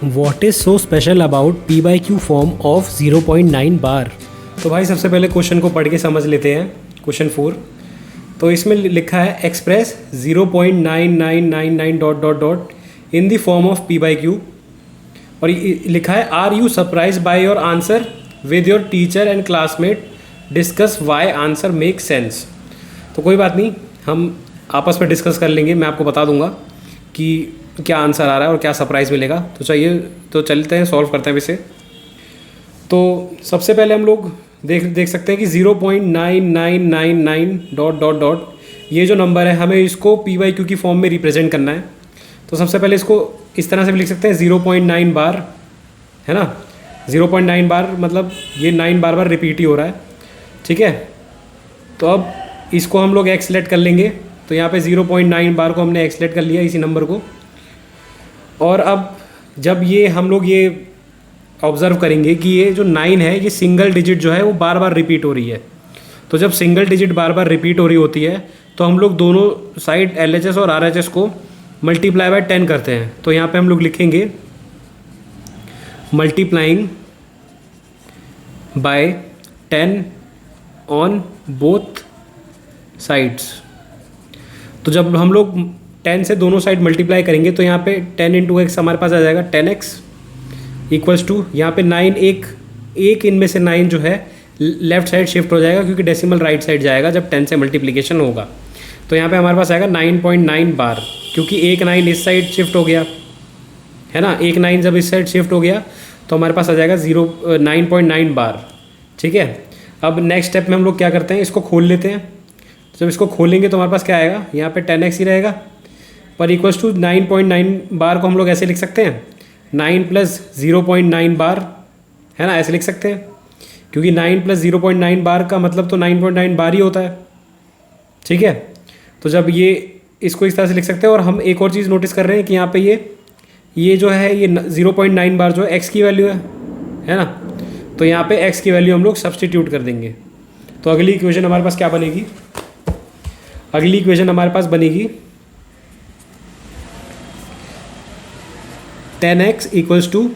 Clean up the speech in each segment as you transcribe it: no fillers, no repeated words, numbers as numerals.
What is so special about P by Q form of 0.9 बार। तो भाई सबसे पहले क्वेश्चन को पढ़ के समझ लेते हैं। क्वेश्चन 4, तो इसमें लिखा है express 0.9999 dot dot dot in the form of P by Q, और लिखा है are you surprise by your answer with your teacher and classmate discuss why answer make sense. तो कोई बात नहीं, हम आपस में डिस्कस कर लेंगे, मैं आपको बता दूंगा कि क्या आंसर आ रहा है और क्या सरप्राइज़ मिलेगा। तो चलते हैं, सॉल्व करते हैं इसे। तो सबसे पहले हम लोग देख सकते हैं कि 0.9999 डॉट डॉट डॉट ये जो नंबर है हमें इसको पी बाई क्यू की फॉर्म में रिप्रेजेंट करना है। तो सबसे पहले इसको इस तरह से भी लिख सकते हैं 0.9 बार, है ना। 0.9 बार मतलब ये 9 बार बार रिपीट ही हो रहा है, ठीक है। तो अब इसको हम लोग एक्स सेलेक्ट कर लेंगे। तो यहाँ पे 0.9 बार को हमने एक्स सेलेक्ट कर लिया, इसी नंबर को। और अब जब ये हम लोग ये ऑब्ज़र्व करेंगे कि ये जो 9 है ये सिंगल डिजिट जो है वो बार बार रिपीट हो रही है। तो जब सिंगल डिजिट बार बार रिपीट हो रही होती है तो हम लोग दोनों साइड LHS और RHS को मल्टीप्लाई बाय 10 करते हैं। तो यहाँ पे हम लोग लिखेंगे multiplying by 10 on both sides. तो जब हम लोग 10 से दोनों साइड मल्टीप्लाई करेंगे तो यहाँ पे 10 इंटू एक्स हमारे पास आ जाएगा 10x इक्वल्स टू यहाँ पे 9, एक इनमें से 9 जो है लेफ्ट साइड शिफ्ट हो जाएगा क्योंकि डेसिमल राइट साइड जाएगा जब 10 से मल्टीप्लिकेशन होगा। तो यहाँ पे हमारे पास आएगा 9.9 बार, क्योंकि एक 9 इस साइड शिफ्ट हो गया, है ना। एक 9 जब इस साइड शिफ्ट हो गया तो हमारे पास आ जाएगा 9.9 बार, ठीक है। अब नेक्स्ट स्टेप में हम लोग क्या करते हैं, इसको खोल लेते हैं। जब इसको खोलेंगे तो हमारे पास क्या आएगा, यहाँ पे 10x ही रहेगा, पर इक्वल्स टू 9.9 बार को हम लोग ऐसे लिख सकते हैं 9 प्लस 0.9 बार, है ना, ऐसे लिख सकते हैं। क्योंकि 9 प्लस 0.9 बार का मतलब तो 9.9 बार ही होता है, ठीक है। तो जब ये इसको इस तरह से लिख सकते हैं। और हम एक और चीज़ नोटिस कर रहे हैं कि यहाँ पे ये जो है ये 0.9 बार जो है x की वैल्यू है ना। तो यहाँ पे x की वैल्यू हम लोग सब्सटीट्यूट कर देंगे। तो अगली इक्वेशन हमारे पास क्या बनेगी, अगली इक्वेशन हमारे पास बनेगी 10x equals to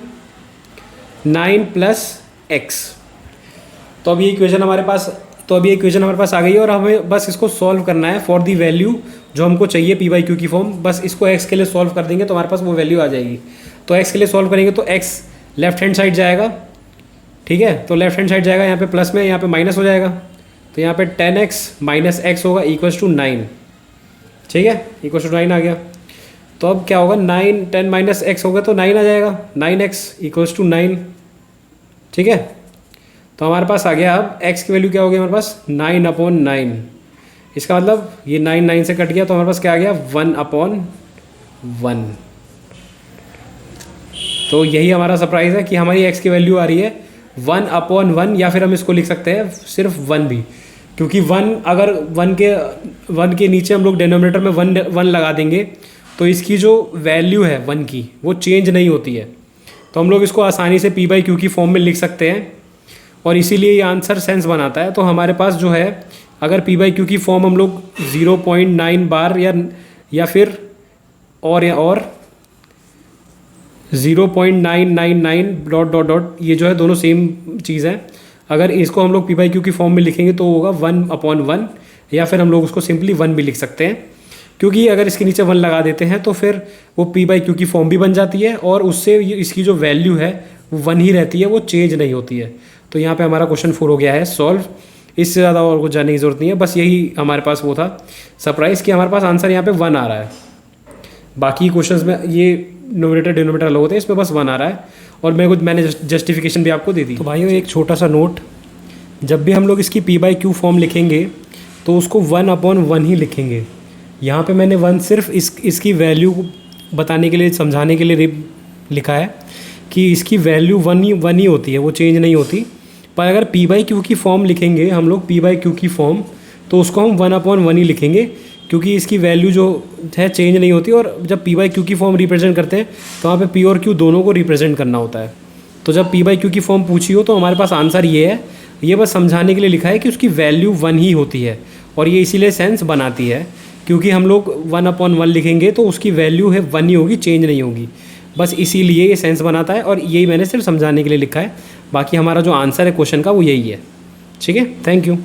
9 plus x। तो अब ये इक्वेशन हमारे पास आ गई है और हमें बस इसको सॉल्व करना है फॉर दी वैल्यू जो हमको चाहिए पी बाई क्यू की फॉर्म। बस इसको x के लिए सॉल्व कर देंगे तो हमारे पास वो वैल्यू आ जाएगी। तो x के लिए सॉल्व करेंगे तो x लेफ्ट हैंड साइड जाएगा, ठीक है। तो लेफ्ट हैंड साइड जाएगा, यहाँ पे प्लस में यहाँ पे माइनस हो जाएगा। तो यहाँ पे 10x माइनस x होगा इक्वल्स टू 9, ठीक है, इक्वल्स टू 9 आ गया। तो अब क्या होगा, 10 माइनस x होगा तो 9 आ जाएगा, 9x इक्वल्स टू 9, ठीक है। तो हमारे पास आ गया, अब x की वैल्यू क्या हो गई हमारे पास 9/9। इसका मतलब ये 9 से कट गया तो हमारे पास क्या आ गया 1/1। तो यही हमारा सरप्राइज़ है कि हमारी x की वैल्यू आ रही है 1/1, या फिर हम इसको लिख सकते हैं सिर्फ 1 भी, क्योंकि 1 अगर 1 के नीचे हम लोग डिनोमिनेटर में 1 लगा देंगे तो इसकी जो वैल्यू है 1 की वो चेंज नहीं होती है। तो हम लोग इसको आसानी से पी बाई क्यू की फॉर्म में लिख सकते हैं और इसीलिए ये आंसर सेंस बनाता है। तो हमारे पास जो है अगर पी बाई क्यू की फॉर्म हम लोग 0.9 बार या फिर और 0.999 डॉट डॉट डॉट ये जो है दोनों सेम चीज़ है। अगर इसको हम लोग पी बाई क्यू की फॉर्म में लिखेंगे तो होगा 1/1, या फिर हम लोग उसको सिंपली 1 भी लिख सकते हैं, क्योंकि अगर इसके नीचे 1 लगा देते हैं तो फिर वो पी बाई क्यू की फॉर्म भी बन जाती है और उससे इसकी जो वैल्यू है वो 1 ही रहती है, वो चेंज नहीं होती है। तो यहाँ पे हमारा क्वेश्चन 4 हो गया है सॉल्व। इससे ज़्यादा और कुछ जानने की ज़रूरत नहीं है, बस यही हमारे पास वो था सरप्राइज़ कि हमारे पास आंसर यहाँ पे 1 आ रहा है। बाकी क्वेश्चंस में ये नोमिनेटर डिनोमिनेटर अलग होते हैं, इसमें बस 1 आ रहा है। और मैंने जस्टिफिकेशन भी आपको दे दी। तो भाइयों एक छोटा सा नोट, जब भी हम लोग इसकी पी बाई क्यू फॉर्म लिखेंगे तो उसको 1/1 ही लिखेंगे। यहाँ पे मैंने 1 सिर्फ इसकी वैल्यू बताने के लिए, समझाने के लिए लिखा है कि इसकी वैल्यू 1 ही होती है, वो चेंज नहीं होती। पर अगर पी बाई क्यू की फॉर्म लिखेंगे हम लोग पी बाई क्यू की फॉर्म, तो उसको हम 1/1 ही लिखेंगे, क्योंकि इसकी वैल्यू जो है चेंज नहीं होती। और जब पी बाई क्यू की फॉर्म रिप्रेजेंट करते हैं तो वहाँ पे पी और क्यू दोनों को रिप्रेजेंट करना होता है। तो जब पी बाई क्यू की फॉर्म पूछी हो तो हमारे पास आंसर ये है। ये बस समझाने के लिए लिखा है कि उसकी वैल्यू 1 ही होती है, और ये इसीलिए सेंस बनाती है क्योंकि हम लोग 1/1 लिखेंगे तो उसकी वैल्यू है 1 ही होगी, चेंज नहीं होगी। बस इसीलिए ये सेंस बनाता है, और यही मैंने सिर्फ समझाने के लिए लिखा है। बाकी हमारा जो आंसर है क्वेश्चन का वो यही है। ठीक है, थैंक यू।